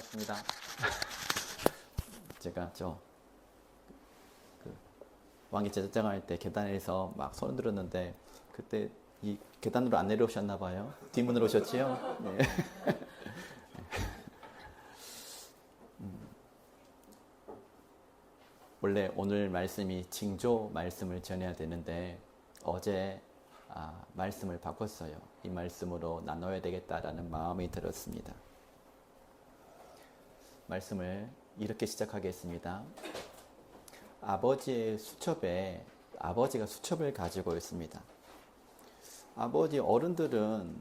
반갑습니다. 제가 그 왕이 제사장할 때 계단에서 막 손을 들었는데 그때 이 계단으로 안 내려오셨나 봐요. 뒷문으로 오셨지요? 네. 원래 오늘 말씀이 징조 말씀을 전해야 되는데 어제 말씀을 바꿨어요. 이 말씀으로 나눠야 되겠다라는 마음이 들었습니다. 말씀을 이렇게 시작하겠습니다. 아버지의 수첩에 아버지가 수첩을 가지고 있습니다. 아버지 어른들은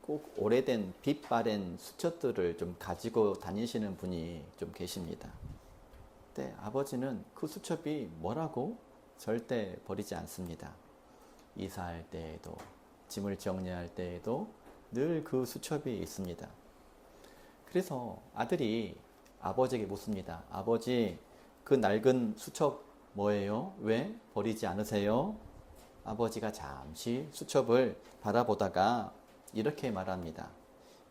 꼭 오래된 빛 바랜 수첩들을 좀 가지고 다니시는 분이 좀 계십니다. 근데 아버지는 그 수첩이 뭐라고 절대 버리지 않습니다. 이사할 때에도 짐을 정리할 때에도 늘 그 수첩이 있습니다. 그래서 아들이 아버지에게 묻습니다. 아버지, 그 낡은 수첩 뭐예요? 왜 버리지 않으세요? 아버지가 잠시 수첩을 바라보다가 이렇게 말합니다.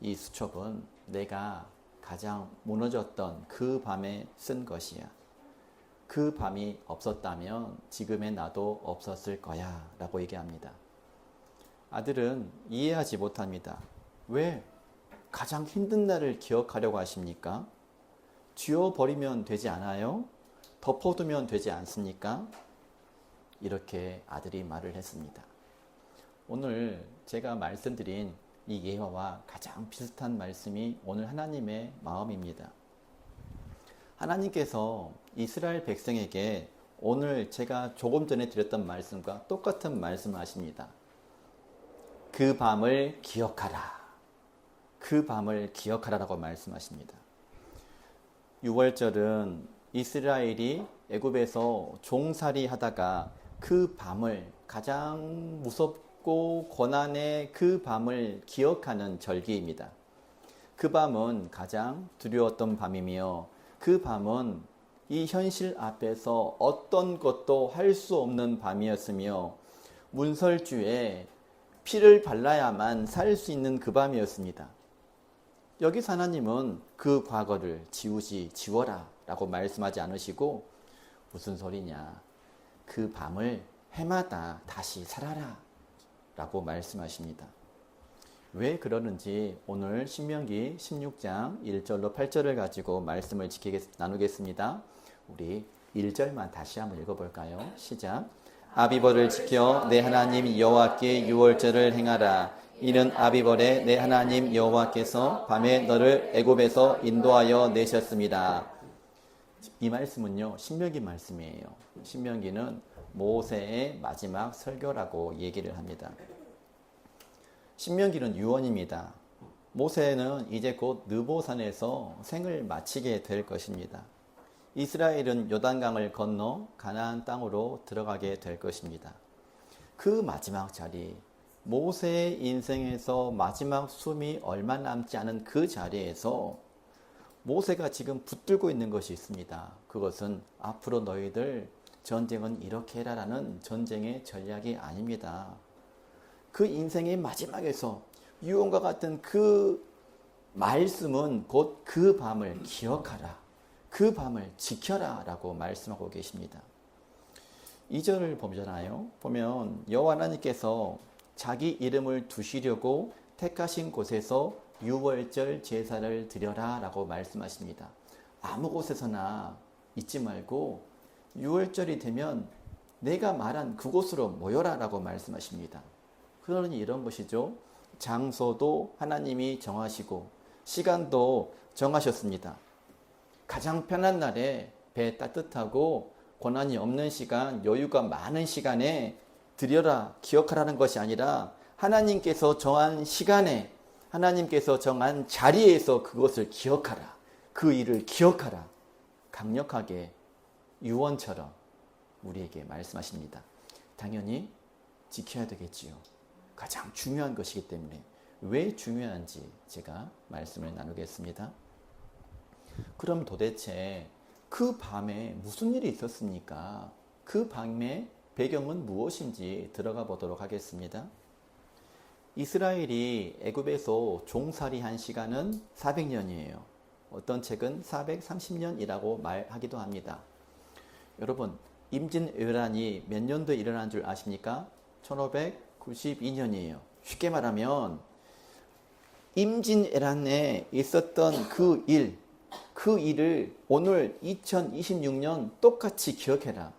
이 수첩은 내가 가장 무너졌던 그 밤에 쓴 것이야. 그 밤이 없었다면 지금의 나도 없었을 거야 라고 얘기합니다. 아들은 이해하지 못합니다. 왜 가장 힘든 날을 기억하려고 하십니까? 지워버리면 되지 않아요? 덮어두면 되지 않습니까? 이렇게 아들이 말을 했습니다. 오늘 제가 말씀드린 이 예화와 가장 비슷한 말씀이 오늘 하나님의 마음입니다. 하나님께서 이스라엘 백성에게 오늘 제가 조금 전에 드렸던 말씀과 똑같은 말씀을 하십니다. 그 밤을 기억하라. 그 밤을 기억하라라고 말씀하십니다. 6월절은 이스라엘이 애굽에서 종살이 하다가 그 밤을 가장 무섭고 고난의 그 밤을 기억하는 절기입니다. 그 밤은 가장 두려웠던 밤이며 그 밤은 이 현실 앞에서 어떤 것도 할 수 없는 밤이었으며 문설주에 피를 발라야만 살 수 있는 그 밤이었습니다. 여기서 하나님은 그 과거를 지워라 라고 말씀하지 않으시고 무슨 소리냐, 그 밤을 해마다 다시 살아라 라고 말씀하십니다. 왜 그러는지 오늘 신명기 16장 1절로 8절을 가지고 말씀을 나누겠습니다. 우리 1절만 다시 한번 읽어볼까요? 시작. 아비벌을 지켜 내 하나님 여호와께 유월절을 행하라. 이는 아비벌에 내 하나님 여호와께서 밤에 너를 애굽에서 인도하여 내셨습니다. 이 말씀은요, 신명기 말씀이에요. 신명기는 모세의 마지막 설교라고 얘기를 합니다. 신명기는 유언입니다. 모세는 이제 곧 느보산에서 생을 마치게 될 것입니다. 이스라엘은 요단강을 건너 가나안 땅으로 들어가게 될 것입니다. 그 마지막 자리, 모세의 인생에서 마지막 숨이 얼마 남지 않은 그 자리에서 모세가 지금 붙들고 있는 것이 있습니다. 그것은 앞으로 너희들 전쟁은 이렇게 해라라는 전쟁의 전략이 아닙니다. 그 인생의 마지막에서 유언과 같은 그 말씀은 곧 그 밤을 기억하라. 그 밤을 지켜라 라고 말씀하고 계십니다. 2절을 보면 여호와 하나님께서 자기 이름을 두시려고 택하신 곳에서 유월절 제사를 드려라 라고 말씀하십니다. 아무 곳에서나 잊지 말고 유월절이 되면 내가 말한 그곳으로 모여라 라고 말씀하십니다. 그러니 이런 것이죠. 장소도 하나님이 정하시고 시간도 정하셨습니다. 가장 편한 날에 배 따뜻하고 고난이 없는 시간, 여유가 많은 시간에 드려라, 기억하라는 것이 아니라 하나님께서 정한 시간에 하나님께서 정한 자리에서 그것을 기억하라. 그 일을 기억하라. 강력하게 유언처럼 우리에게 말씀하십니다. 당연히 지켜야 되겠지요. 가장 중요한 것이기 때문에 왜 중요한지 제가 말씀을 나누겠습니다. 그럼 도대체 그 밤에 무슨 일이 있었습니까? 그 밤의 배경은 무엇인지 들어가 보도록 하겠습니다. 이스라엘이 애굽에서 종살이한 시간은 400년이에요. 어떤 책은 430년이라고 말하기도 합니다. 여러분, 임진왜란이 몇 년도에 일어난 줄 아십니까? 1592년이에요. 쉽게 말하면 임진왜란에 있었던 그 일을 오늘 2026년 똑같이 기억해라.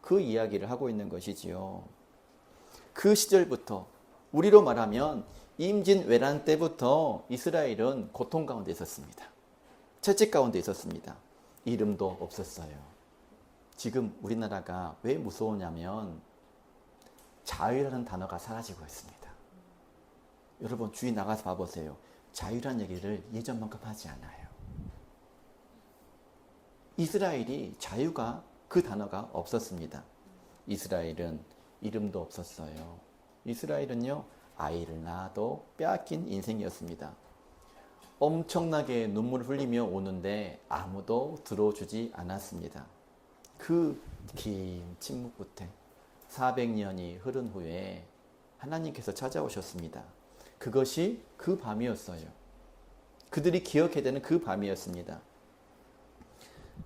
그 이야기를 하고 있는 것이지요. 그 시절부터 우리로 말하면 임진왜란 때부터 이스라엘은 고통 가운데 있었습니다. 채찍 가운데 있었습니다. 이름도 없었어요. 지금 우리나라가 왜 무서우냐면 자유라는 단어가 사라지고 있습니다. 여러분 주위 나가서 봐보세요. 자유란 얘기를 예전만큼 하지 않아요. 이스라엘이 자유가 그 단어가 없었습니다. 이스라엘은 이름도 없었어요. 이스라엘은요 아이를 낳아도 빼앗긴 인생이었습니다. 엄청나게 눈물을 흘리며 오는데 아무도 들어주지 않았습니다. 그 긴 침묵 끝에 400년이 흐른 후에 하나님께서 찾아오셨습니다. 그것이 그 밤이었어요. 그들이 기억해야 되는 그 밤이었습니다.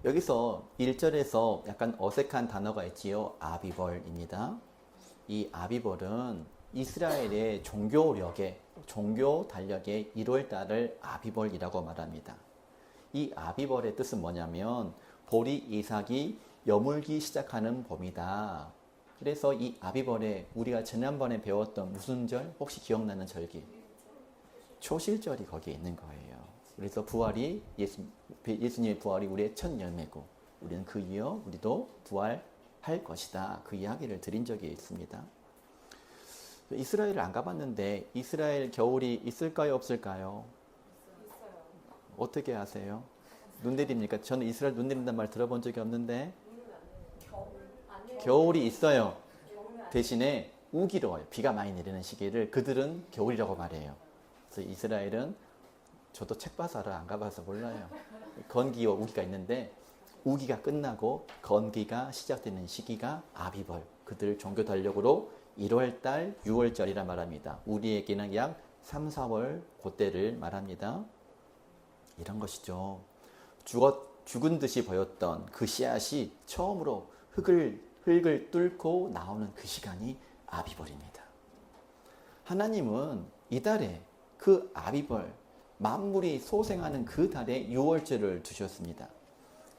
여기서 1절에서 약간 어색한 단어가 있지요. 아비벌입니다. 이 아비벌은 이스라엘의 종교 달력의 1월달을 아비벌이라고 말합니다. 이 아비벌의 뜻은 뭐냐면 보리 이삭이 여물기 시작하는 봄이다. 그래서 이 아비벌에 우리가 지난번에 배웠던 무슨 절? 혹시 기억나는 절기? 초실절이 거기에 있는 거예요. 그래서 부활이 예수님의 부활이 우리의 첫 열매고 우리는 그 이어 우리도 부활할 것이다. 그 이야기를 드린 적이 있습니다. 이스라엘을 안 가봤는데 이스라엘 겨울이 있을까요? 없을까요? 있어요. 어떻게 아세요? 눈 내립니까? 저는 이스라엘 눈 내린다는 말 들어본 적이 없는데 겨울이 있어요. 대신에 우기로워요. 비가 많이 내리는 시기를 그들은 겨울이라고 말해요. 그래서 이스라엘은 저도 책 봐서 안 가봐서 몰라요. 건기와 우기가 있는데 우기가 끝나고 건기가 시작되는 시기가 아비벌. 그들 종교 달력으로 1월달, 6월절이라 말합니다. 우리에게는 약 3, 4월 그때를 말합니다. 이런 것이죠. 죽은 듯이 보였던 그 씨앗이 처음으로 흙을 뚫고 나오는 그 시간이 아비벌입니다. 하나님은 이달에 그 아비벌, 만물이 소생하는 그 달에 6월절을 두셨습니다.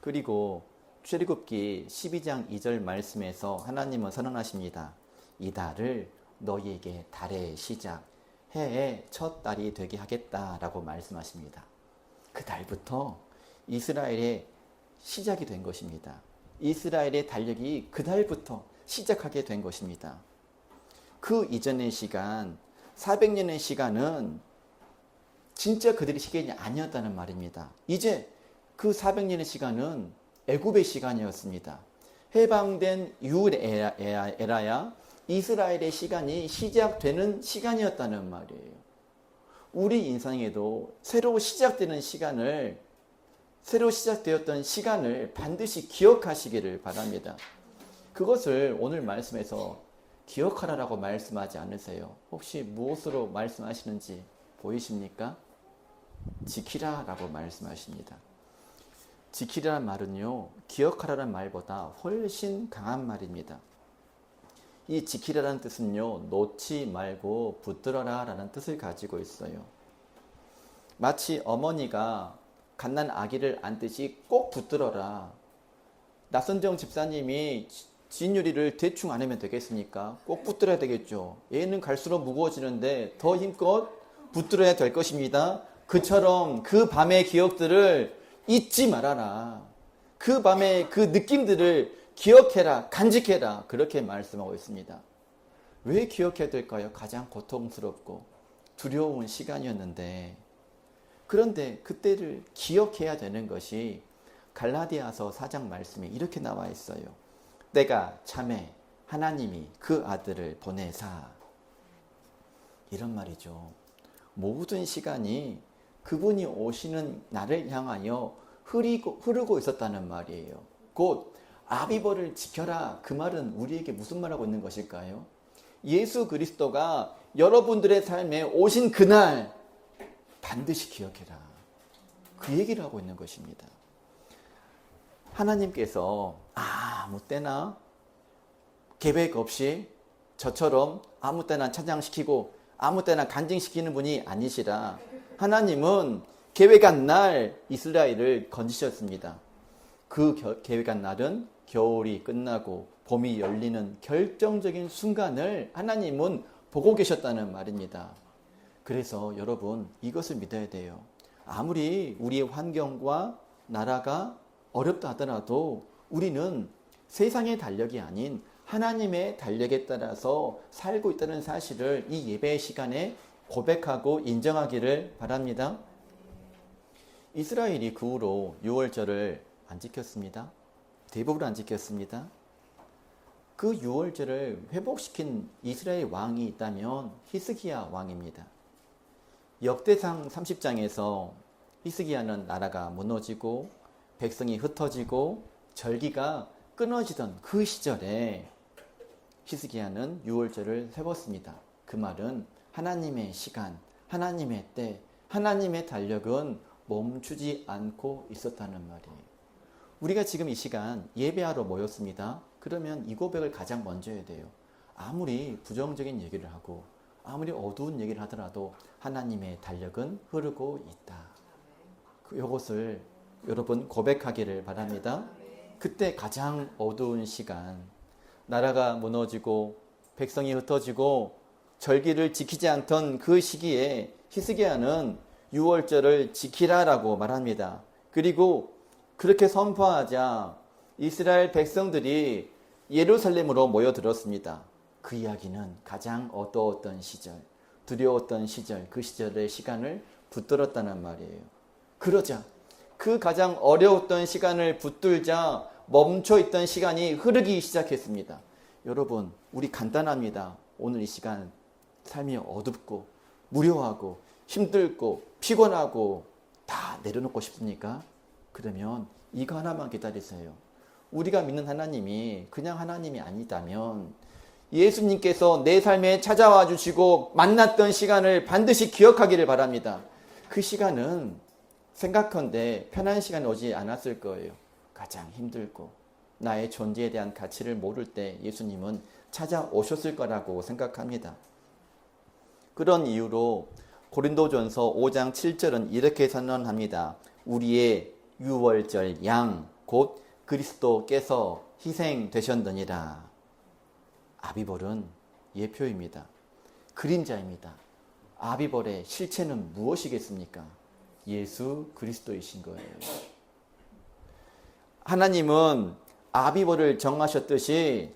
그리고 출애굽기 12장 2절 말씀에서 하나님은 선언하십니다. 이 달을 너희에게 달의 시작, 해의 첫 달이 되게 하겠다라고 말씀하십니다. 그 달부터 이스라엘의 시작이 된 것입니다. 이스라엘의 달력이 그 달부터 시작하게 된 것입니다. 그 이전의 시간, 400년의 시간은 진짜 그들의 시간이 아니었다는 말입니다. 이제 그 400년의 시간은 애굽의 시간이었습니다. 해방된 이후 에라야 이스라엘의 시간이 시작되는 시간이었다는 말이에요. 우리 인생에도 새로 시작되었던 시간을 반드시 기억하시기를 바랍니다. 그것을 오늘 말씀에서 기억하라라고 말씀하지 않으세요. 혹시 무엇으로 말씀하시는지 보이십니까? 지키라라고 말씀하십니다. 지키라는 말은요, 기억하라는 말보다 훨씬 강한 말입니다. 이 지키라라는 뜻은요, 놓지 말고 붙들어라 라는 뜻을 가지고 있어요. 마치 어머니가 갓난 아기를 안듯이 꼭 붙들어라. 나선정 집사님이 진유리를 대충 안 하면 되겠습니까? 꼭 붙들어야 되겠죠. 얘는 갈수록 무거워지는데 더 힘껏 붙들어야 될 것입니다. 그처럼 그 밤의 기억들을 잊지 말아라. 그 밤의 그 느낌들을 기억해라, 간직해라. 그렇게 말씀하고 있습니다. 왜 기억해야 될까요? 가장 고통스럽고 두려운 시간이었는데, 그런데 그때를 기억해야 되는 것이 갈라디아서 4장 말씀에 이렇게 나와 있어요. 때가 참에 하나님이 그 아들을 보내사. 이런 말이죠. 모든 시간이 그분이 오시는 날을 향하여 흐르고 있었다는 말이에요. 곧 아비벌을 지켜라. 그 말은 우리에게 무슨 말하고 있는 것일까요? 예수 그리스도가 여러분들의 삶에 오신 그날 반드시 기억해라. 그 얘기를 하고 있는 것입니다. 하나님께서 아무 때나 계획 없이 저처럼 아무 때나 찬양시키고 아무 때나 간증시키는 분이 아니시라. 하나님은 계획한 날 이스라엘을 건지셨습니다. 그 계획한 날은 겨울이 끝나고 봄이 열리는 결정적인 순간을 하나님은 보고 계셨다는 말입니다. 그래서 여러분 이것을 믿어야 돼요. 아무리 우리의 환경과 나라가 어렵다 하더라도 우리는 세상의 달력이 아닌 하나님의 달력에 따라서 살고 있다는 사실을 이 예배 시간에 고백하고 인정하기를 바랍니다. 이스라엘이 그 후로 유월절을 안 지켰습니다. 대부분 안 지켰습니다. 그 유월절을 회복시킨 이스라엘 왕이 있다면 히스기야 왕입니다. 역대상 30장에서 히스기야는 나라가 무너지고 백성이 흩어지고 절기가 끊어지던 그 시절에 히스기야는 유월절을 세웠습니다. 그 말은 하나님의 시간, 하나님의 때, 하나님의 달력은 멈추지 않고 있었다는 말이에요. 우리가 지금 이 시간 예배하러 모였습니다. 그러면 이 고백을 가장 먼저 해야 돼요. 아무리 부정적인 얘기를 하고 아무리 어두운 얘기를 하더라도 하나님의 달력은 흐르고 있다. 이것을 여러분 고백하기를 바랍니다. 그때 가장 어두운 시간, 나라가 무너지고 백성이 흩어지고 절기를 지키지 않던 그 시기에 히스기야는 유월절을 지키라라고 말합니다. 그리고 그렇게 선포하자 이스라엘 백성들이 예루살렘으로 모여들었습니다. 그 이야기는 가장 어두웠던 시절, 두려웠던 시절, 그 시절의 시간을 붙들었다는 말이에요. 그러자 그 가장 어려웠던 시간을 붙들자 멈춰있던 시간이 흐르기 시작했습니다. 여러분, 우리 간단합니다. 오늘 이 시간 삶이 어둡고 무료하고 힘들고 피곤하고 다 내려놓고 싶습니까? 그러면 이거 하나만 기다리세요. 우리가 믿는 하나님이 그냥 하나님이 아니다면 예수님께서 내 삶에 찾아와 주시고 만났던 시간을 반드시 기억하기를 바랍니다. 그 시간은 생각컨대 편한 시간이 오지 않았을 거예요. 가장 힘들고 나의 존재에 대한 가치를 모를 때 예수님은 찾아오셨을 거라고 생각합니다. 그런 이유로 고린도전서 5장 7절은 이렇게 선언합니다. 우리의 유월절 양 곧 그리스도께서 희생되셨느니라. 아비벌은 예표입니다. 그림자입니다. 아비벌의 실체는 무엇이겠습니까? 예수 그리스도이신 거예요. 하나님은 아비벌을 정하셨듯이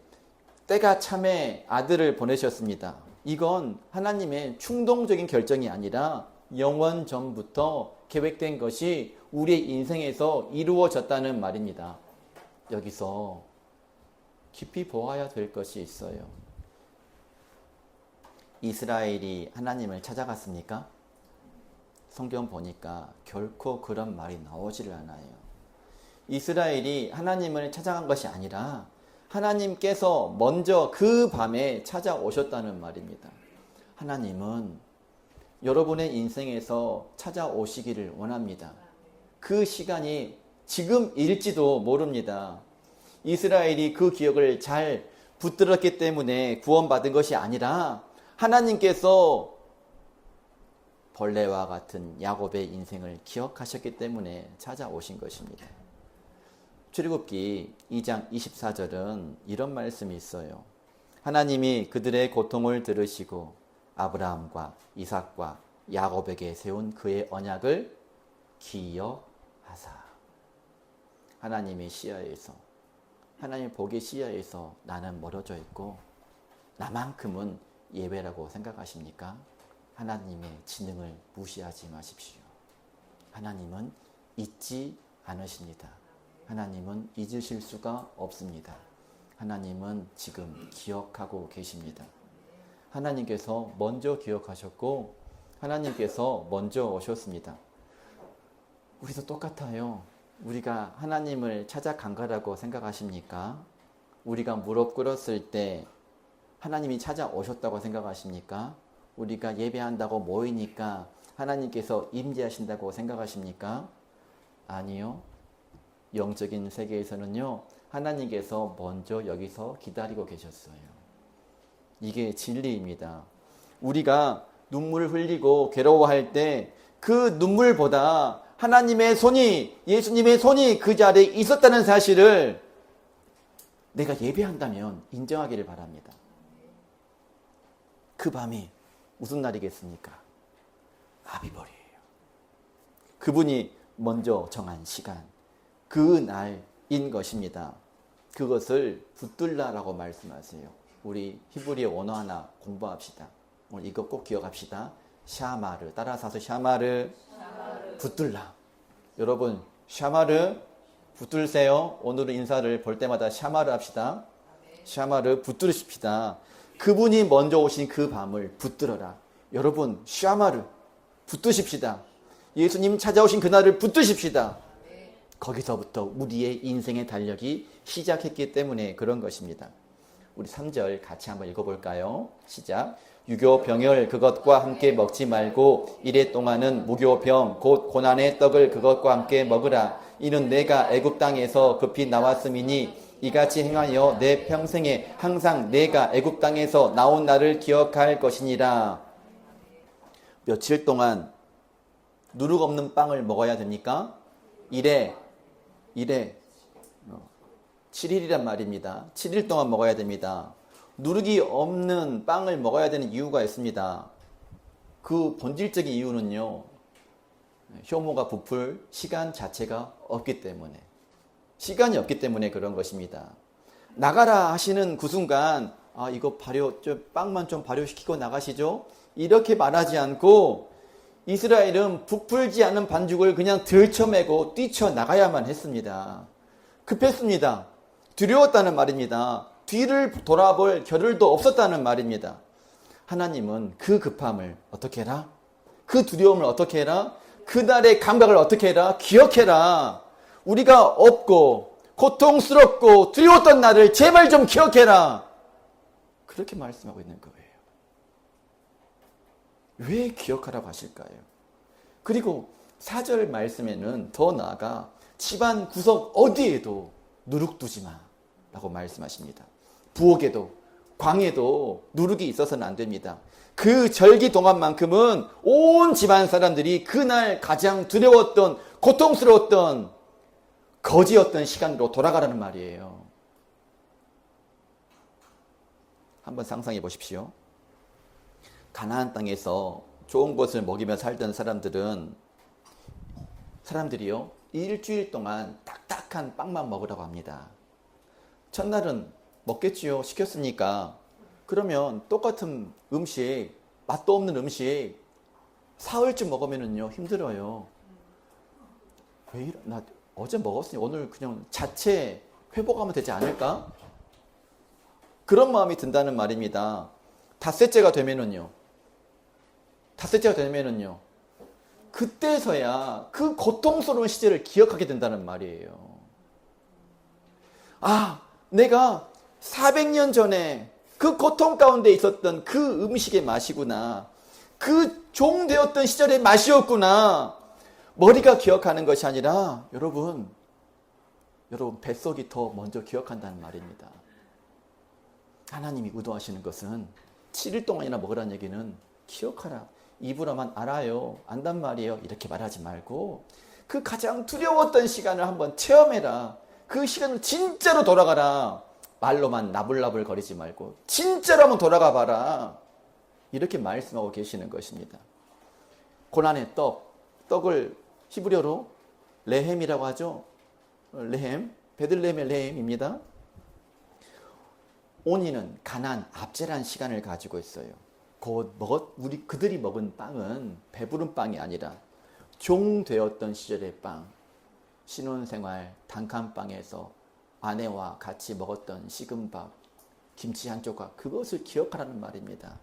때가 참에 아들을 보내셨습니다. 이건 하나님의 충동적인 결정이 아니라 영원 전부터 계획된 것이 우리의 인생에서 이루어졌다는 말입니다. 여기서 깊이 보아야 될 것이 있어요. 이스라엘이 하나님을 찾아갔습니까? 성경 보니까 결코 그런 말이 나오지를 않아요. 이스라엘이 하나님을 찾아간 것이 아니라 하나님께서 먼저 그 밤에 찾아오셨다는 말입니다. 하나님은 여러분의 인생에서 찾아오시기를 원합니다. 그 시간이 지금일지도 모릅니다. 이스라엘이 그 기억을 잘 붙들었기 때문에 구원받은 것이 아니라 하나님께서 벌레와 같은 야곱의 인생을 기억하셨기 때문에 찾아오신 것입니다. 출애굽기 2장 24절은 이런 말씀이 있어요. 하나님이 그들의 고통을 들으시고 아브라함과 이삭과 야곱에게 세운 그의 언약을 기억하사. 하나님의 시야에서, 하나님 보기 시야에서 나는 멀어져 있고 나만큼은 예외라고 생각하십니까? 하나님의 지능을 무시하지 마십시오. 하나님은 잊지 않으십니다. 하나님은 잊으실 수가 없습니다. 하나님은 지금 기억하고 계십니다. 하나님께서 먼저 기억하셨고 하나님께서 먼저 오셨습니다. 우리도 똑같아요. 우리가 하나님을 찾아간 거라고 생각하십니까? 우리가 무릎 꿇었을 때 하나님이 찾아오셨다고 생각하십니까? 우리가 예배한다고 모이니까 하나님께서 임재하신다고 생각하십니까? 아니요. 영적인 세계에서는요, 하나님께서 먼저 여기서 기다리고 계셨어요. 이게 진리입니다. 우리가 눈물을 흘리고 괴로워할 때 그 눈물보다 하나님의 손이, 예수님의 손이 그 자리에 있었다는 사실을 내가 예배한다면 인정하기를 바랍니다. 그 밤이 무슨 날이겠습니까? 아비벌이에요. 그분이 먼저 정한 시간, 그 날인 것입니다. 그것을 붙들라라고 말씀하세요. 우리 히브리어 원어 하나 공부합시다. 오늘 이거 꼭 기억합시다. 샤마르, 따라서 샤마르, 붙들라. 여러분, 샤마르 붙들세요. 오늘은 인사를 볼 때마다 샤마르 합시다. 샤마르 붙들으십시다. 그분이 먼저 오신 그 밤을 붙들어라. 여러분, 샤마르 붙드십시다. 예수님 찾아오신 그날을 붙드십시다. 거기서부터 우리의 인생의 달력이 시작했기 때문에 그런 것입니다. 우리 3절 같이 한번 읽어볼까요? 시작. 유교병을 그것과 함께 먹지 말고 이래 동안은 무교병 곧 고난의 떡을 그것과 함께 먹으라. 이는 내가 애굽 땅에서 급히 나왔음이니 이같이 행하여 내 평생에 항상 내가 애굽 땅에서 나온 날을 기억할 것이니라. 며칠 동안 누룩 없는 빵을 먹어야 됩니까? 이래 7일이란 말입니다. 7일 동안 먹어야 됩니다. 누룩이 없는 빵을 먹어야 되는 이유가 있습니다. 그 본질적인 이유는요, 효모가 부풀 시간 자체가 없기 때문에, 시간이 없기 때문에 그런 것입니다. 나가라 하시는 그 순간, 아, 이거 빵만 좀 발효시키고 나가시죠? 이렇게 말하지 않고 이스라엘은 부풀지 않은 반죽을 그냥 들쳐매고 뛰쳐나가야만 했습니다. 급했습니다. 두려웠다는 말입니다. 뒤를 돌아볼 겨를도 없었다는 말입니다. 하나님은 그 급함을 어떻게 해라? 그 두려움을 어떻게 해라? 그날의 감각을 어떻게 해라? 기억해라. 우리가 없고 고통스럽고 두려웠던 날을 제발 좀 기억해라. 그렇게 말씀하고 있는 거예요. 왜 기억하라고 하실까요? 그리고 4절 말씀에는 더 나아가 집안 구석 어디에도 누룩 두지 마 라고 말씀하십니다. 부엌에도 광에도 누룩이 있어서는 안 됩니다. 그 절기 동안만큼은 온 집안 사람들이 그날 가장 두려웠던 고통스러웠던 거지였던 시간으로 돌아가라는 말이에요. 한번 상상해 보십시오. 가나안 땅에서 좋은 것을 먹이며 살던 사람들이요, 일주일 동안 딱딱한 빵만 먹으라고 합니다. 첫날은 먹겠지요. 시켰으니까. 그러면 똑같은 음식, 맛도 없는 음식 사흘쯤 먹으면은요 힘들어요. 나 어제 먹었으니 오늘 그냥 자체 회복하면 되지 않을까? 그런 마음이 든다는 말입니다. 닷새째가 되면은요, 그때서야 그 고통스러운 시절을 기억하게 된다는 말이에요. 아, 내가 400년 전에 그 고통 가운데 있었던 그 음식의 맛이구나. 그 종되었던 시절의 맛이었구나. 머리가 기억하는 것이 아니라 여러분 뱃속이 더 먼저 기억한다는 말입니다. 하나님이 의도하시는 것은 7일 동안이나 먹으라는 얘기는 기억하라. 입으로만 알아요. 안단 말이에요. 이렇게 말하지 말고 그 가장 두려웠던 시간을 한번 체험해라. 그 시간을 진짜로 돌아가라. 말로만 나불나불 거리지 말고 진짜로 한번 돌아가 봐라. 이렇게 말씀하고 계시는 것입니다. 고난의 떡을 히브리어로 레헴이라고 하죠. 레헴, 베들레헴의 레헴입니다. 오니는 가난, 압제란 시간을 가지고 있어요. 그들이 먹은 빵은 배부른 빵이 아니라 종되었던 시절의 빵, 신혼생활 단칸방에서 아내와 같이 먹었던 식은 밥, 김치 한 조각, 그것을 기억하라는 말입니다.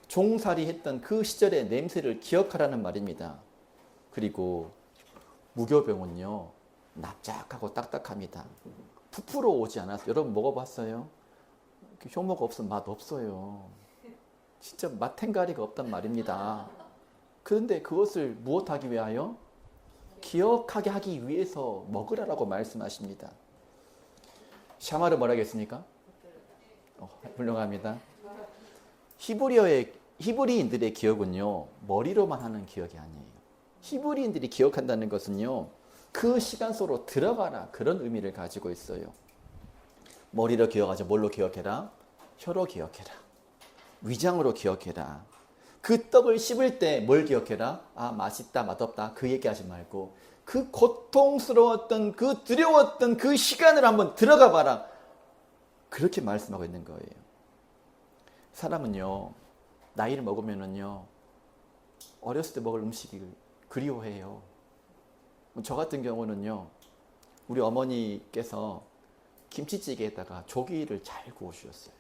종살이 했던 그 시절의 냄새를 기억하라는 말입니다. 그리고 무교병은요, 납작하고 딱딱합니다. 부풀어 오지 않았어요. 여러분 먹어봤어요? 효모가 없으면 맛 없어요. 진짜 맛탱가리가 없단 말입니다. 그런데 그것을 무엇하기 위하여? 기억하게 하기 위해서 먹으라라고 말씀하십니다. 샤마르 뭐라 했습니까? 훌륭합니다. 히브리인들의 기억은요, 머리로만 하는 기억이 아니에요. 히브리인들이 기억한다는 것은요, 그 시간 속으로 들어가라, 그런 의미를 가지고 있어요. 머리로 기억하지 뭘로 기억해라? 혀로 기억해라. 위장으로 기억해라. 그 떡을 씹을 때 뭘 기억해라? 아, 맛있다, 맛없다, 그 얘기하지 말고 그 고통스러웠던, 그 두려웠던 그 시간을 한번 들어가 봐라. 그렇게 말씀하고 있는 거예요. 사람은요, 나이를 먹으면은요, 어렸을 때 먹을 음식을 그리워해요. 저 같은 경우는요, 우리 어머니께서 김치찌개에다가 조기를 잘 구워주셨어요.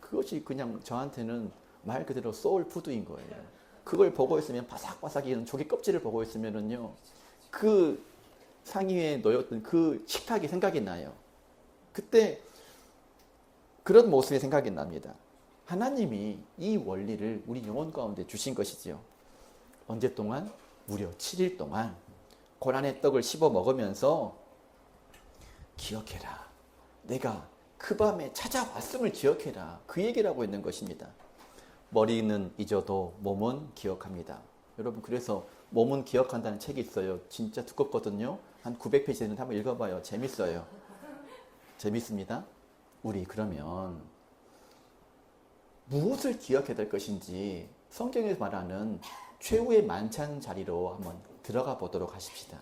그것이 그냥 저한테는 말 그대로 소울푸드인 거예요. 그걸 보고 있으면 바삭바삭 이는 조기 껍질을 보고 있으면은요, 그 상위에 놓였던 그 식탁이 생각이 나요. 그때 그런 모습이 생각이 납니다. 하나님이 이 원리를 우리 영혼 가운데 주신 것이지요. 언제 동안? 무려 7일 동안 고난의 떡을 씹어 먹으면서 기억해라. 내가 그 밤에 찾아왔음을 기억해라. 그 얘기를 하고 있는 것입니다. 머리는 잊어도 몸은 기억합니다. 여러분, 그래서 몸은 기억한다는 책이 있어요. 진짜 두껍거든요. 한 900페이지 되는데 한번 읽어봐요. 재밌어요. 재밌습니다. 우리 그러면 무엇을 기억해야 될 것인지 성경에서 말하는 최후의 만찬 자리로 한번 들어가 보도록 하십시다.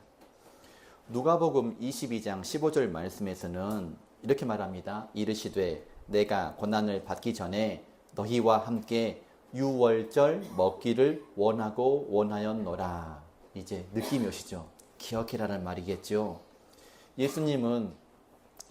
누가복음 22장 15절 말씀에서는 이렇게 말합니다. 이르시되 내가 고난을 받기 전에 너희와 함께 유월절 먹기를 원하고 원하였노라. 이제 느낌이 오시죠? 기억해라는 말이겠죠. 예수님은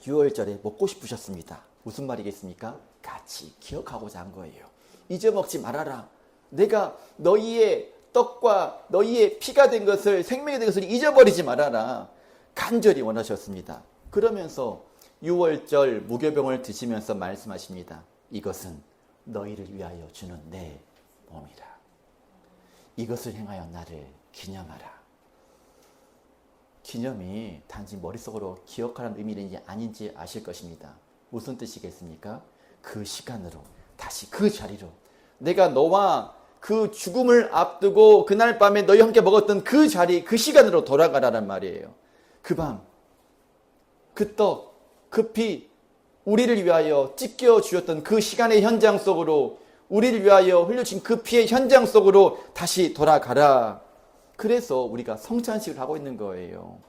유월절에 먹고 싶으셨습니다. 무슨 말이겠습니까? 같이 기억하고자 한 거예요. 잊어먹지 말아라. 내가 너희의 떡과 너희의 피가 된 것을, 생명이 된 것을 잊어버리지 말아라. 간절히 원하셨습니다. 그러면서 유월절 무교병을 드시면서 말씀하십니다. 이것은 너희를 위하여 주는 내 몸이라. 이것을 행하여 나를 기념하라. 기념이 단지 머릿속으로 기억하라는 의미인지 아닌지 아실 것입니다. 무슨 뜻이겠습니까? 그 시간으로, 다시 그 자리로, 내가 너와 그 죽음을 앞두고 그날 밤에 너희 함께 먹었던 그 자리, 그 시간으로 돌아가라는 말이에요. 그 밤, 그 떡, 그 피, 우리를 위하여 찢겨 주었던 그 시간의 현장 속으로, 우리를 위하여 흘려진 그 피의 현장 속으로 다시 돌아가라. 그래서 우리가 성찬식을 하고 있는 거예요.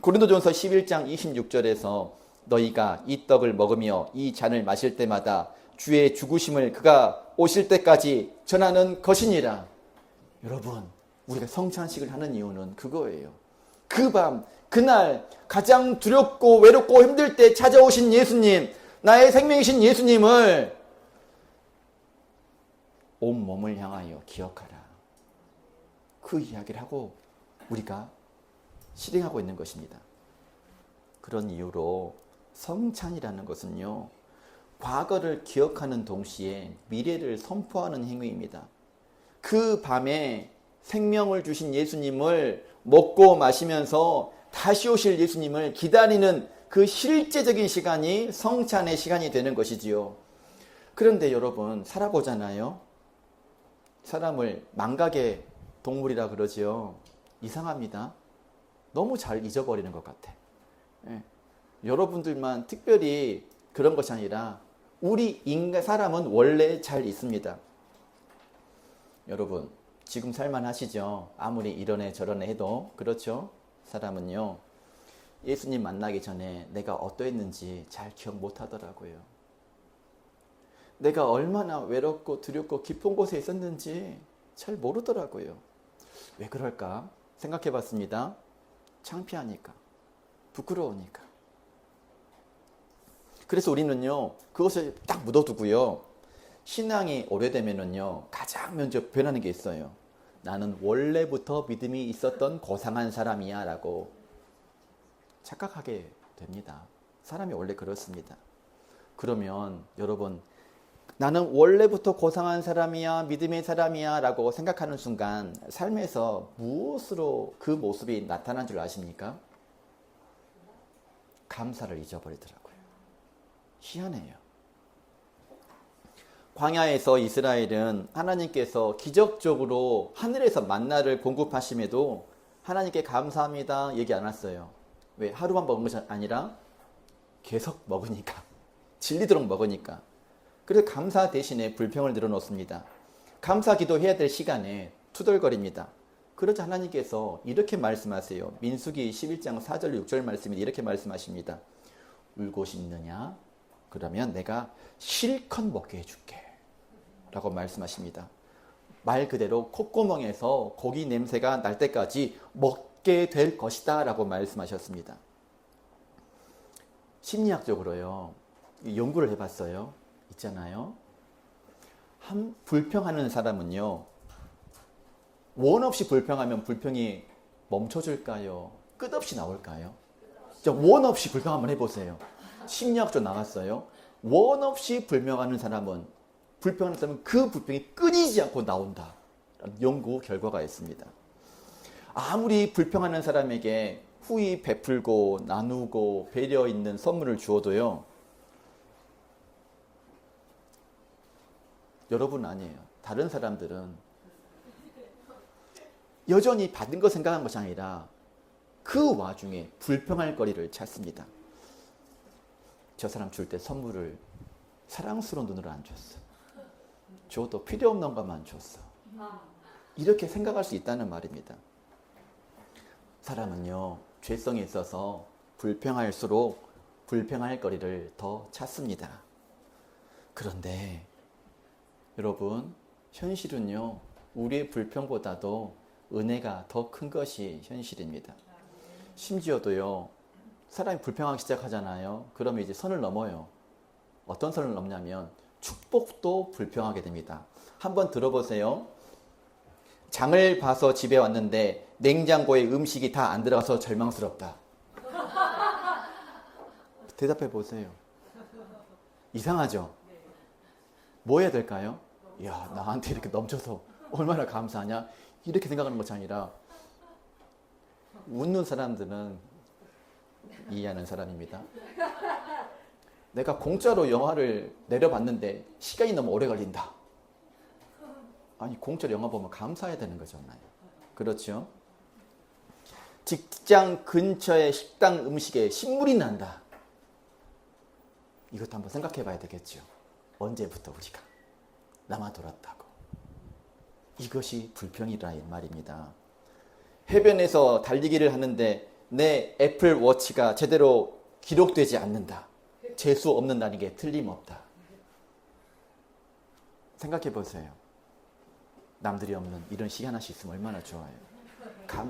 고린도전서 11장 26절에서 너희가 이 떡을 먹으며 이 잔을 마실 때마다 주의 죽으심을 그가 오실 때까지 전하는 것이니라. 여러분, 우리가 성찬식을 하는 이유는 그거예요. 그 밤, 그날 가장 두렵고 외롭고 힘들 때 찾아오신 예수님, 나의 생명이신 예수님을 온 몸을 향하여 기억하라. 그 이야기를 하고 우리가 실행하고 있는 것입니다. 그런 이유로 성찬이라는 것은요, 과거를 기억하는 동시에 미래를 선포하는 행위입니다. 그 밤에 생명을 주신 예수님을 먹고 마시면서 다시 오실 예수님을 기다리는 그 실제적인 시간이 성찬의 시간이 되는 것이지요. 그런데 여러분, 살아보잖아요. 사람을 망각의 동물이라 그러지요. 이상합니다. 너무 잘 잊어버리는 것 같아. 예. 여러분들만 특별히 그런 것이 아니라 우리 사람은 원래 잘 있습니다. 여러분, 지금 살만하시죠? 아무리 이러네 저러네 해도. 그렇죠? 사람은요, 예수님 만나기 전에 내가 어떠했는지 잘 기억 못 하더라고요. 내가 얼마나 외롭고 두렵고 깊은 곳에 있었는지 잘 모르더라고요. 왜 그럴까? 생각해 봤습니다. 창피하니까, 부끄러우니까. 그래서 우리는요, 그것을 딱 묻어두고요, 신앙이 오래되면은요, 가장 먼저 변하는 게 있어요. 나는 원래부터 믿음이 있었던 고상한 사람이야 라고 착각하게 됩니다. 사람이 원래 그렇습니다. 그러면 여러분, 나는 원래부터 고상한 사람이야, 믿음의 사람이야 라고 생각하는 순간 삶에서 무엇으로 그 모습이 나타난 줄 아십니까? 감사를 잊어버리더라고요. 희한해요. 광야에서 이스라엘은 하나님께서 기적적으로 하늘에서 만나를 공급하심에도 하나님께 감사합니다 얘기 안 했어요. 왜? 하루만 먹은 것이 아니라 계속 먹으니까, 질리도록 먹으니까. 그래서 감사 대신에 불평을 늘어놓습니다. 감사 기도해야 될 시간에 투덜거립니다. 그러자 하나님께서 이렇게 말씀하세요. 민수기 11장 4절 6절 말씀이 이렇게 말씀하십니다. 울고 싶느냐? 그러면 내가 실컷 먹게 해줄게 라고 말씀하십니다. 말 그대로 콧구멍에서 고기 냄새가 날 때까지 먹게 될 것이다 라고 말씀하셨습니다. 심리학적으로요, 연구를 해봤어요. 있잖아요. 불평하는 사람은요, 원 없이 불평하면 불평이 멈춰질까요? 끝없이 나올까요? 원 없이 불평 한번 해보세요. 심리학적으로 나왔어요. 원 없이 불평하는 사람은 그 불평이 끊이지 않고 나온다. 연구 결과가 있습니다. 아무리 불평하는 사람에게 후히 베풀고 나누고 배려 있는 선물을 주어도요, 여러분 아니에요. 다른 사람들은 여전히 받은 거 생각한 것이 아니라 그 와중에 불평할 거리를 찾습니다. 저 사람 줄 때 선물을 사랑스러운 눈으로 안 줬어. 줘도 필요 없는 것만 줬어. 이렇게 생각할 수 있다는 말입니다. 사람은요, 죄성이 있어서 불평할수록 불평할 거리를 더 찾습니다. 그런데 여러분, 현실은요, 우리의 불평보다도 은혜가 더 큰 것이 현실입니다. 심지어도요, 사람이 불평하기 시작하잖아요. 그러면 이제 선을 넘어요. 어떤 선을 넘냐면 축복도 불평하게 됩니다. 한번 들어보세요. 장을 봐서 집에 왔는데 냉장고에 음식이 다 안 들어가서 절망스럽다. 대답해 보세요. 이상하죠? 뭐 해야 될까요? 야, 나한테 이렇게 넘쳐서 얼마나 감사하냐? 이렇게 생각하는 것이 아니라, 웃는 사람들은 이해하는 사람입니다. 내가 공짜로 영화를 내려봤는데 시간이 너무 오래 걸린다. 아니, 공짜로 영화 보면 감사해야 되는 거잖아요. 그렇죠? 직장 근처의 식당 음식에 신물이 난다. 이것도 한번 생각해 봐야 되겠죠. 언제부터 우리가 나만 돌았다고. 이것이 불평이라 이 말입니다. 해변에서 달리기를 하는데 내 애플 워치가 제대로 기록되지 않는다. 재수 없는다는 게 틀림없다. 생각해 보세요. 남들이 없는 이런 시기 하나씩 있으면 얼마나 좋아요.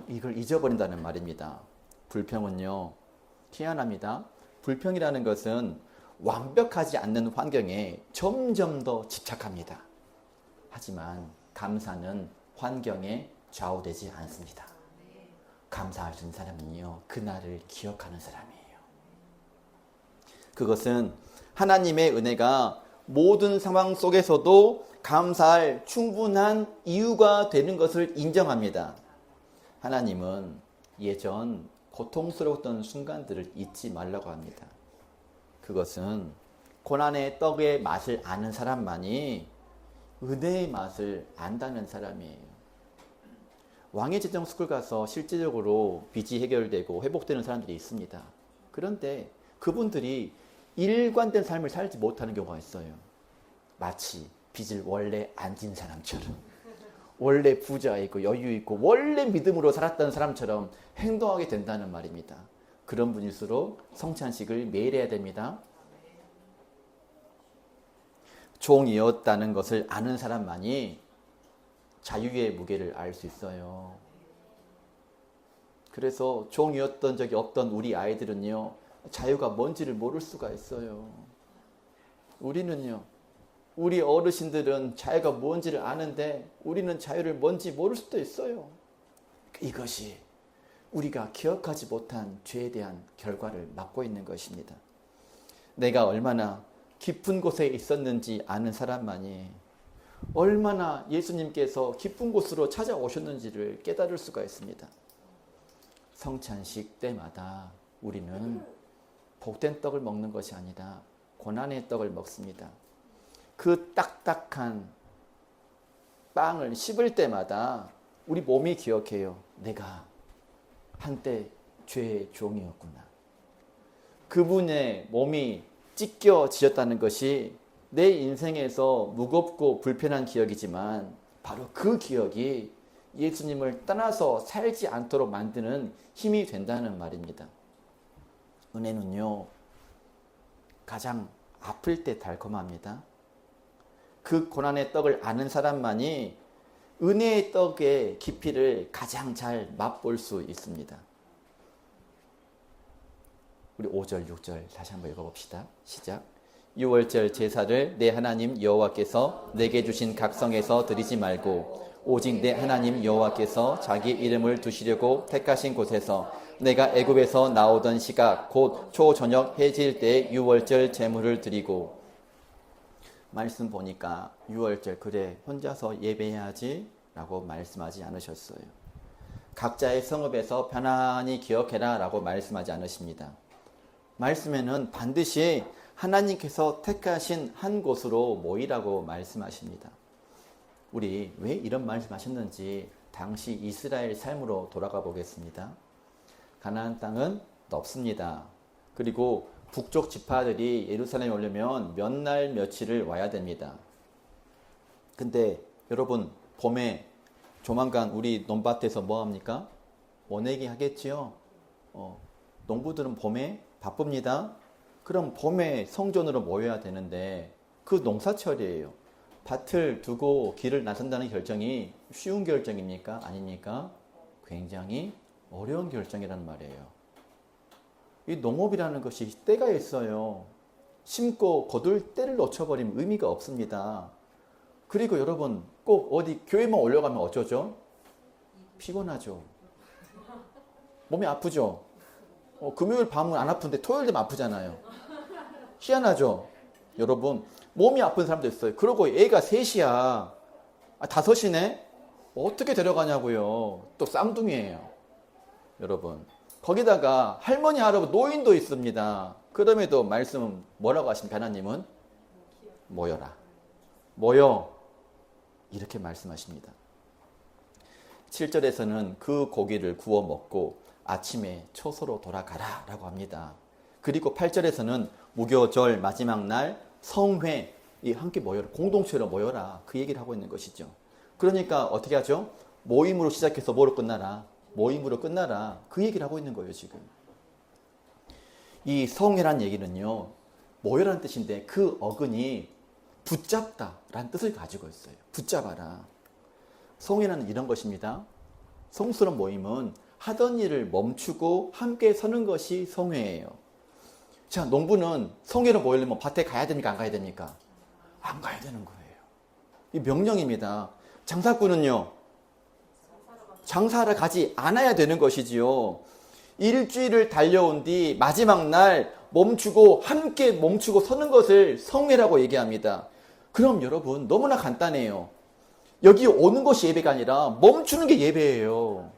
이걸 잊어버린다는 말입니다. 불평은요, 희한합니다. 불평이라는 것은 완벽하지 않는 환경에 점점 더 집착합니다. 하지만 감사는 환경에 좌우되지 않습니다. 감사할 수 있는 사람은요, 그날을 기억하는 사람이에요. 그것은 하나님의 은혜가 모든 상황 속에서도 감사할 충분한 이유가 되는 것을 인정합니다. 하나님은 예전 고통스러웠던 순간들을 잊지 말라고 합니다. 그것은 고난의 떡의 맛을 아는 사람만이 은혜의 맛을 안다는 사람이에요. 왕의 재정 스쿨 가서 실질적으로 빚이 해결되고 회복되는 사람들이 있습니다. 그런데 그분들이 일관된 삶을 살지 못하는 경우가 있어요. 마치 빚을 원래 안 진 사람처럼, 원래 부자이고 여유있고 원래 믿음으로 살았던 사람처럼 행동하게 된다는 말입니다. 그런 분일수록 성찬식을 매일 해야 됩니다. 종이었다는 것을 아는 사람만이 자유의 무게를 알 수 있어요. 그래서 종이었던 적이 없던 우리 아이들은요, 자유가 뭔지를 모를 수가 있어요. 우리는요, 우리 어르신들은 자유가 뭔지를 아는데 우리는 자유를 뭔지 모를 수도 있어요. 이것이 우리가 기억하지 못한 죄에 대한 결과를 맞고 있는 것입니다. 내가 얼마나 깊은 곳에 있었는지 아는 사람만이 얼마나 예수님께서 깊은 곳으로 찾아오셨는지를 깨달을 수가 있습니다. 성찬식 때마다 우리는 복된 떡을 먹는 것이 아니라 고난의 떡을 먹습니다. 그 딱딱한 빵을 씹을 때마다 우리 몸이 기억해요. 내가 한때 죄의 종이었구나. 그분의 몸이 찢겨지셨다는 것이 내 인생에서 무겁고 불편한 기억이지만 바로 그 기억이 예수님을 떠나서 살지 않도록 만드는 힘이 된다는 말입니다. 은혜는요, 가장 아플 때 달콤합니다. 그 고난의 떡을 아는 사람만이 은혜의 떡의 깊이를 가장 잘 맛볼 수 있습니다. 우리 5절, 6절 다시 한번 읽어봅시다. 시작. 유월절 제사를 내 하나님 여호와께서 내게 주신 각성에서 드리지 말고 오직 내 하나님 여호와께서 자기 이름을 두시려고 택하신 곳에서 내가 애굽에서 나오던 시각 곧 초저녁 해질 때 유월절 제물을 드리고. 말씀 보니까 유월절 그래 혼자서 예배해야지 라고 말씀하지 않으셨어요. 각자의 성읍에서 편안히 기억해라 라고 말씀하지 않으십니다. 말씀에는 반드시 하나님께서 택하신 한 곳으로 모이라고 말씀하십니다. 우리 왜 이런 말씀하셨는지 당시 이스라엘 삶으로 돌아가 보겠습니다. 가나안 땅은 넓습니다. 그리고 북쪽 지파들이 예루살렘에 오려면 몇 날 며칠을 와야 됩니다. 근데 여러분 봄에 조만간 우리 논밭에서 뭐 합니까? 원내기 하겠지요. 농부들은 봄에 바쁩니다. 그럼 봄에 성전으로 모여야 되는데 그 농사철이에요. 밭을 두고 길을 나선다는 결정이 쉬운 결정입니까? 아닙니까? 굉장히 어려운 결정이란 말이에요. 이 농업이라는 것이 때가 있어요. 심고 거둘 때를 놓쳐버리면 의미가 없습니다. 그리고 여러분 꼭 어디 교회만 올라가면 어쩌죠? 피곤하죠. 몸이 아프죠. 금요일 밤은 안 아픈데 토요일 되면 아프잖아요. 희한하죠. 여러분 몸이 아픈 사람도 있어요. 그러고 애가 셋이야. 5이네? 어떻게 데려가냐고요. 또 쌍둥이에요. 여러분 거기다가 할머니 할아버지 노인도 있습니다. 그럼에도 말씀은 뭐라고 하십니까? 하나님은 모여라. 모여. 이렇게 말씀하십니다. 7절에서는 그 고기를 구워 먹고 아침에 초소로 돌아가라 라고 합니다. 그리고 8절에서는 무교절 마지막 날 성회 함께 모여라. 공동체로 모여라. 그 얘기를 하고 있는 것이죠. 그러니까 어떻게 하죠? 모임으로 시작해서 뭐로 끝나라? 모임으로 끝나라. 그 얘기를 하고 있는 거예요 지금. 이 성회란 얘기는요. 모여라는 뜻인데 그 어근이 붙잡다 라는 뜻을 가지고 있어요. 붙잡아라. 성회는 이런 것입니다. 성스러운 모임은 하던 일을 멈추고 함께 서는 것이 성회예요. 자, 농부는 성회로 모이려면 밭에 가야 됩니까? 안 가야 됩니까? 안 가야 되는 거예요. 이 명령입니다. 장사꾼은요. 장사하러 가지 않아야 되는 것이지요. 일주일을 달려온 뒤 마지막 날 멈추고 함께 멈추고 서는 것을 성회라고 얘기합니다. 그럼 여러분 너무나 간단해요. 여기 오는 것이 예배가 아니라 멈추는 게 예배예요.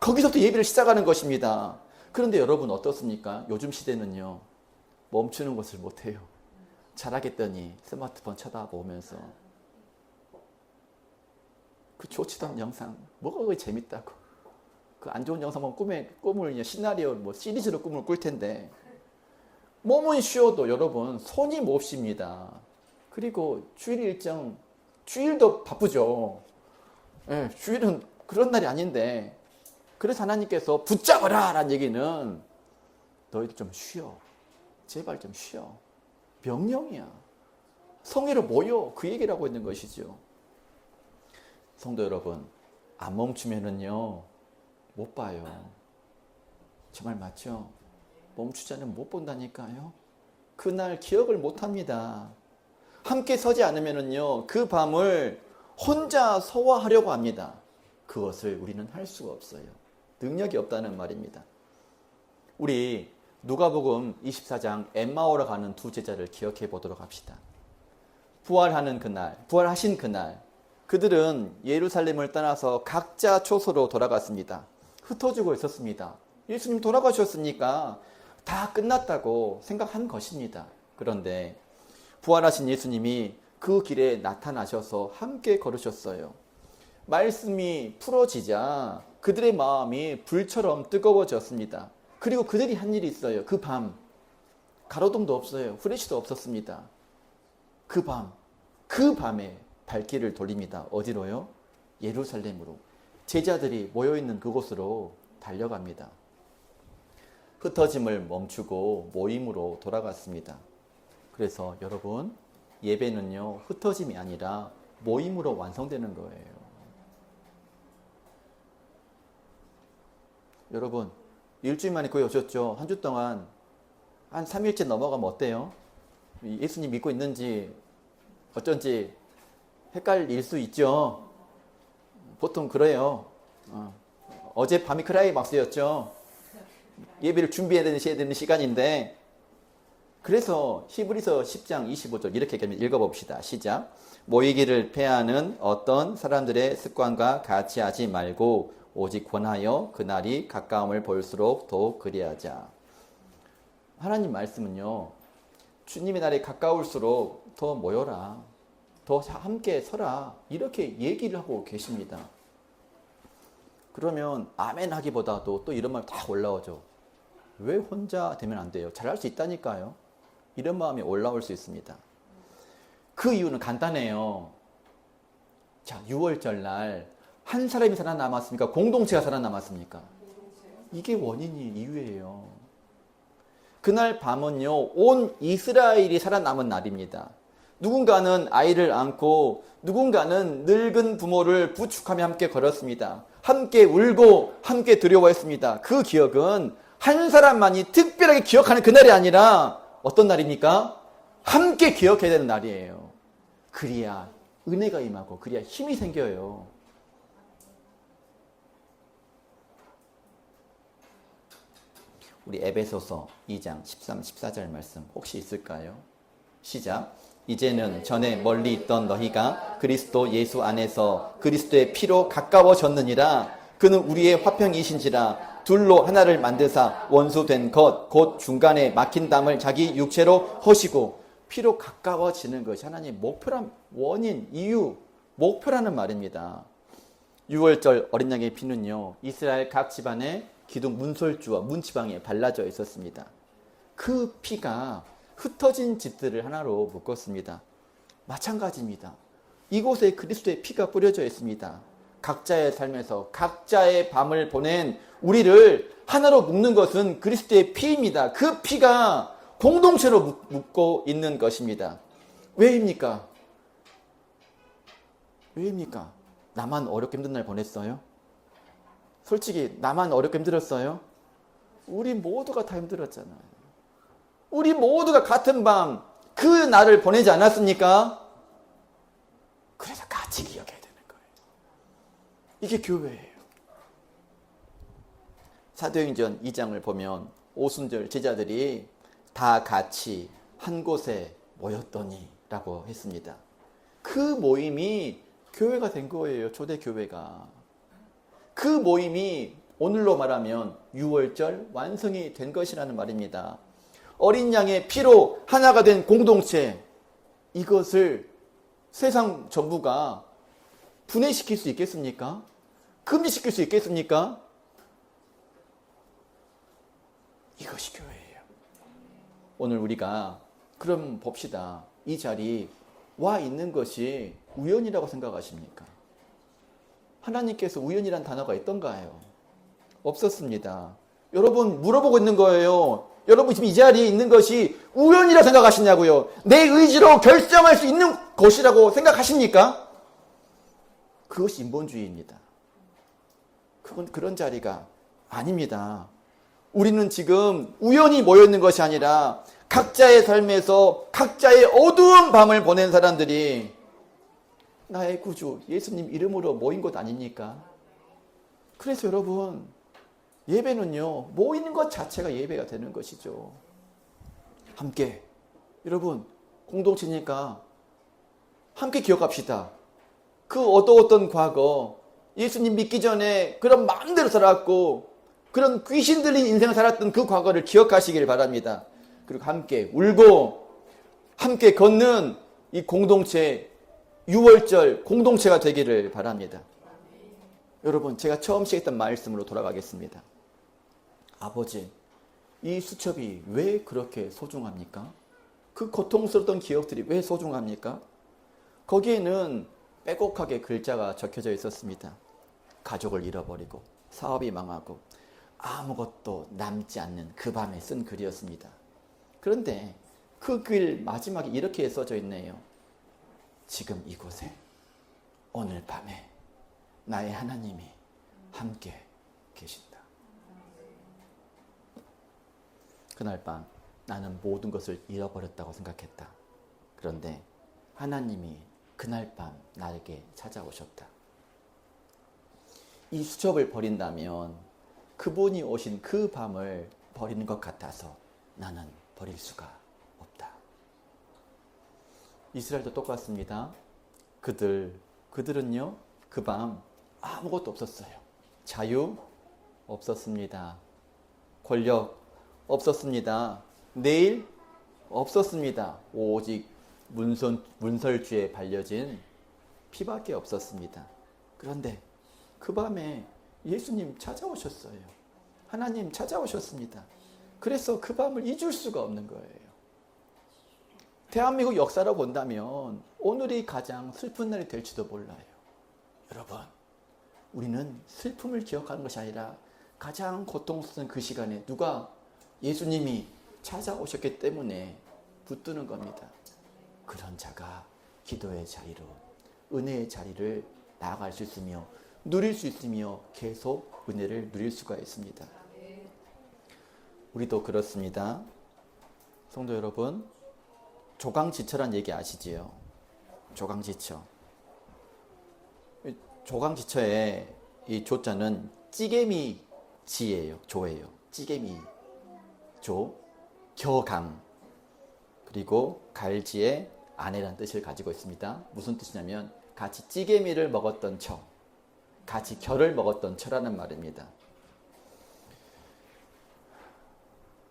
거기서부터 예배를 시작하는 것입니다. 그런데 여러분 어떻습니까? 요즘 시대는요. 멈추는 것을 못해요. 잘하겠더니 스마트폰 쳐다보면서 그 좋지도 않은 영상 뭐가 그게 재밌다고. 그 안 좋은 영상 보면 꿈을 시나리오 시리즈로 꿈을 꿀 텐데 몸은 쉬어도 여러분 손이 못 쉽니다. 그리고 주일 일정 주일도 바쁘죠. 네, 주일은 그런 날이 아닌데 그래서 하나님께서 붙잡아라 라는 얘기는 너희들 좀 쉬어. 제발 좀 쉬어. 명령이야. 성회로 모여. 그 얘기를 하고 있는 것이죠. 성도 여러분, 안 멈추면은요 못 봐요. 정말 맞죠? 멈추지 않으면 못 본다니까요. 그날 기억을 못 합니다. 함께 서지 않으면은요 그 밤을 혼자 소화하려고 합니다. 그것을 우리는 할 수가 없어요. 능력이 없다는 말입니다. 우리 누가복음 24장 엠마오로 가는 두 제자를 기억해 보도록 합시다. 부활하신 그날, 그들은 예루살렘을 떠나서 각자 초소로 돌아갔습니다. 흩어지고 있었습니다. 예수님 돌아가셨으니까 다 끝났다고 생각한 것입니다. 그런데 부활하신 예수님이 그 길에 나타나셔서 함께 걸으셨어요. 말씀이 풀어지자 그들의 마음이 불처럼 뜨거워졌습니다. 그리고 그들이 한 일이 있어요. 그 밤, 가로등도 없어요. 후레쉬도 없었습니다. 그 밤에 발길을 돌립니다. 어디로요? 예루살렘으로. 제자들이 모여있는 그곳으로 달려갑니다. 흩어짐을 멈추고 모임으로 돌아갔습니다. 그래서 여러분, 예배는요, 흩어짐이 아니라 모임으로 완성되는 거예요. 여러분, 일주일 만에 거의 오셨죠? 한 주 동안 한 3일째 넘어가면 어때요? 예수님 믿고 있는지 어쩐지 헷갈릴 수 있죠? 보통 그래요. 어제 밤이 크라이막스였죠? 예배를 준비해야 되는 시간인데, 그래서 히브리서 10장 25절 이렇게 읽어봅시다. 시작. 모이기를 패하는 어떤 사람들의 습관과 같이 하지 말고 오직 권하여 그날이 가까움을 볼수록 더욱 그리하자. 하나님 말씀은요, 주님의 날이 가까울수록 더 모여라, 더 함께 서라, 이렇게 얘기를 하고 계십니다. 그러면 아멘 하기보다도 또 이런 말 다 올라오죠. 왜 혼자 되면 안 돼요? 잘할 수 있다니까요. 이런 마음이 올라올 수 있습니다. 그 이유는 간단해요. 자, 6월절 날 한 사람이 살아남았습니까? 공동체가 살아남았습니까? 이게 원인이 이유예요. 그날 밤은요, 온 이스라엘이 살아남은 날입니다. 누군가는 아이를 안고 누군가는 늙은 부모를 부축하며 함께 걸었습니다. 함께 울고 함께 두려워했습니다. 그 기억은 한 사람만이 특별하게 기억하는 그날이 아니라 어떤 날입니까? 함께 기억해야 되는 날이에요. 그래야 은혜가 임하고 그래야 힘이 생겨요. 우리 에베소서 2장 13, 14절 말씀 혹시 있을까요? 시작. 이제는 전에 멀리 있던 너희가 그리스도 예수 안에서 그리스도의 피로 가까워졌느니라. 그는 우리의 화평이신지라. 둘로 하나를 만드사 원수된 것 곧 중간에 막힌 담을 자기 육체로 허시고. 피로 가까워지는 것이 하나님의 목표란, 원인, 이유, 목표라는 말입니다. 6월절 어린 양의 피는요, 이스라엘 각 집안에 기둥 문설주와 문지방에 발라져 있었습니다. 그 피가 흩어진 집들을 하나로 묶었습니다. 마찬가지입니다. 이곳에 그리스도의 피가 뿌려져 있습니다. 각자의 삶에서 각자의 밤을 보낸 우리를 하나로 묶는 것은 그리스도의 피입니다. 그 피가 공동체로 묶고 있는 것입니다. 왜입니까? 왜입니까? 나만 어렵게 힘든 날 보냈어요? 솔직히 나만 어렵게 힘들었어요? 우리 모두가 다 힘들었잖아요. 우리 모두가 같은 밤 그 날을 보내지 않았습니까? 그래서 같이 기억해야 되는 거예요. 이게 교회예요. 사도행전 2장을 보면 오순절 제자들이 다 같이 한 곳에 모였더니 라고 했습니다. 그 모임이 교회가 된 거예요. 초대교회가. 그 모임이 오늘로 말하면 6월절 완성이 된 것이라는 말입니다. 어린 양의 피로 하나가 된 공동체, 이것을 세상 정부가 분해시킬 수 있겠습니까? 금지시킬 수 있겠습니까? 이것이 교회예요. 오늘 우리가 그럼 봅시다. 이 자리 와 있는 것이 우연이라고 생각하십니까? 하나님께서 우연이란 단어가 있던가요? 없었습니다. 여러분 물어보고 있는 거예요. 여러분 지금 이 자리에 있는 것이 우연이라 생각하시냐고요? 내 의지로 결정할 수 있는 것이라고 생각하십니까? 그것이 인본주의입니다. 그건 그런 자리가 아닙니다. 우리는 지금 우연히 모여있는 것이 아니라 각자의 삶에서 각자의 어두운 밤을 보낸 사람들이 나의 구주 예수님 이름으로 모인 것 아닙니까? 그래서 여러분 예배는요, 모이는 것 자체가 예배가 되는 것이죠. 함께, 여러분, 공동체니까 함께 기억합시다. 그 어떤 과거, 예수님 믿기 전에 그런 마음대로 살았고, 그런 귀신 들린 인생을 살았던 그 과거를 기억하시길 바랍니다. 그리고 함께 울고, 함께 걷는 이 공동체, 6월절 공동체가 되기를 바랍니다. 여러분, 제가 처음 시작했던 말씀으로 돌아가겠습니다. 아버지, 이 수첩이 왜 그렇게 소중합니까? 그 고통스러웠던 기억들이 왜 소중합니까? 거기에는 빼곡하게 글자가 적혀져 있었습니다. 가족을 잃어버리고 사업이 망하고 아무것도 남지 않는 그 밤에 쓴 글이었습니다. 그런데 그 글 마지막에 이렇게 써져 있네요. 지금 이곳에 오늘 밤에 나의 하나님이 함께 계신다. 그날 밤 나는 모든 것을 잃어버렸다고 생각했다. 그런데 하나님이 그날 밤 나에게 찾아오셨다. 이 수첩을 버린다면 그분이 오신 그 밤을 버리는 것 같아서 나는 버릴 수가 없다. 이스라엘도 똑같습니다. 그들은요, 그 밤 아무것도 없었어요. 자유 없었습니다. 권력 없었습니다. 내일 없었습니다. 오직 문설주에 발려진 피밖에 없었습니다. 그런데 그 밤에 예수님 찾아오셨어요. 하나님 찾아오셨습니다. 그래서 그 밤을 잊을 수가 없는 거예요. 대한민국 역사로 본다면 오늘이 가장 슬픈 날이 될지도 몰라요. 여러분, 우리는 슬픔을 기억하는 것이 아니라 가장 고통스러운 그 시간에 누가 예수님이 찾아오셨기 때문에 붙드는 겁니다. 그런 자가 기도의 자리로, 은혜의 자리를 나아갈 수 있으며 누릴 수 있으며 계속 은혜를 누릴 수가 있습니다. 우리도 그렇습니다. 성도 여러분, 조강지처란 얘기 아시지요? 조강지처. 조강지처의 이 조자는 찌개미 지예요. 조예요. 찌개미 조, 겨강, 그리고 갈지의 아내라는 뜻을 가지고 있습니다. 무슨 뜻이냐면 같이 찌개미를 먹었던 처, 같이 결을 먹었던 처라는 말입니다.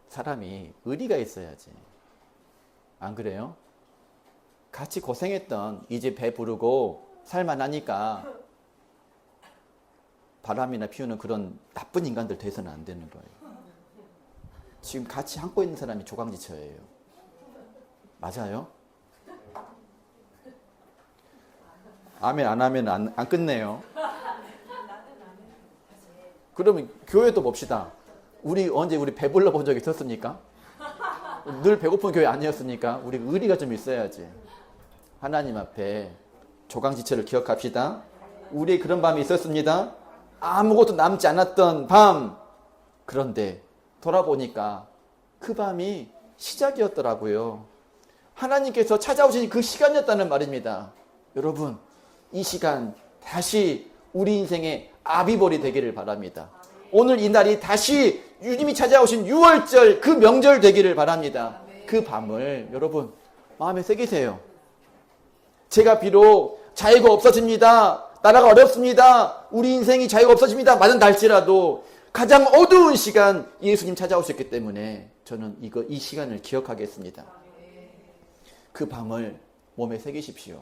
사람이 의리가 있어야지. 안 그래요? 같이 고생했던, 이제 배 부르고 살만하니까 바람이나 피우는 그런 나쁜 인간들 돼서는 안 되는 거예요. 지금 같이 안고 있는 사람이 조강지처예요. 맞아요? 아멘 안 하면 안 끝내요. 그러면 교회도 봅시다. 우리 배불러 본 적 있었습니까? 늘 배고픈 교회 아니었습니까? 우리 의리가 좀 있어야지. 하나님 앞에 조강지처를 기억합시다. 우리 그런 밤이 있었습니다. 아무것도 남지 않았던 밤. 그런데 돌아보니까 그 밤이 시작이었더라고요. 하나님께서 찾아오신 그 시간이었다는 말입니다. 여러분, 이 시간 다시 우리 인생의 아비벌이 되기를 바랍니다. 오늘 이 날이 다시 주님이 찾아오신 6월절 그 명절 되기를 바랍니다. 그 밤을 여러분 마음에 새기세요. 제가 비록 자유가 없어집니다. 나라가 어렵습니다. 우리 인생이 자유가 없어집니다. 맞은 날지라도 가장 어두운 시간 예수님 찾아오셨기 때문에 저는 이 시간을 기억하겠습니다. 그 밤을 몸에 새기십시오.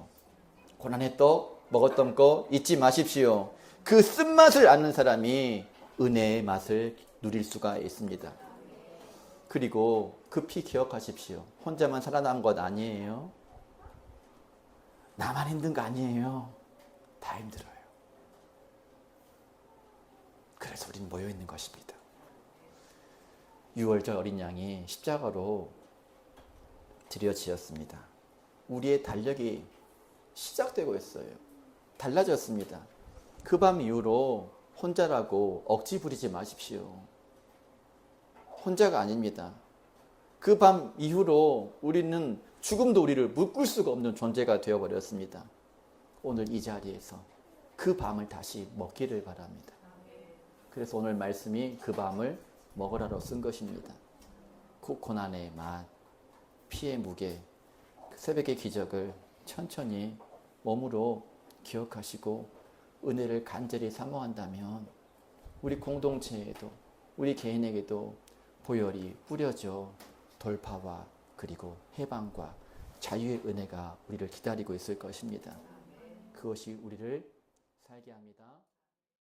고난의 떡 먹었던 거 잊지 마십시오. 그 쓴맛을 아는 사람이 은혜의 맛을 누릴 수가 있습니다. 그리고 급히 기억하십시오. 혼자만 살아남은 것 아니에요. 나만 힘든 거 아니에요. 다 힘들어요. 그래서 우리는 모여 있는 것입니다. 6월절 어린 양이 십자가로 드려지었습니다. 우리의 달력이 시작되고 있어요. 달라졌습니다. 그 밤 이후로 혼자라고 억지 부리지 마십시오. 혼자가 아닙니다. 그 밤 이후로 우리는 죽음도 우리를 묶을 수가 없는 존재가 되어버렸습니다. 오늘 이 자리에서 그 밤을 다시 먹기를 바랍니다. 그래서 오늘 말씀이 그 밤을 먹으라로 쓴 것입니다. 고난의 맛, 피의 무게, 새벽의 기적을 천천히 몸으로 기억하시고 은혜를 간절히 사모한다면 우리 공동체에도 우리 개인에게도 보혈이 뿌려져 돌파와 그리고 해방과 자유의 은혜가 우리를 기다리고 있을 것입니다. 그것이 우리를 살게 합니다.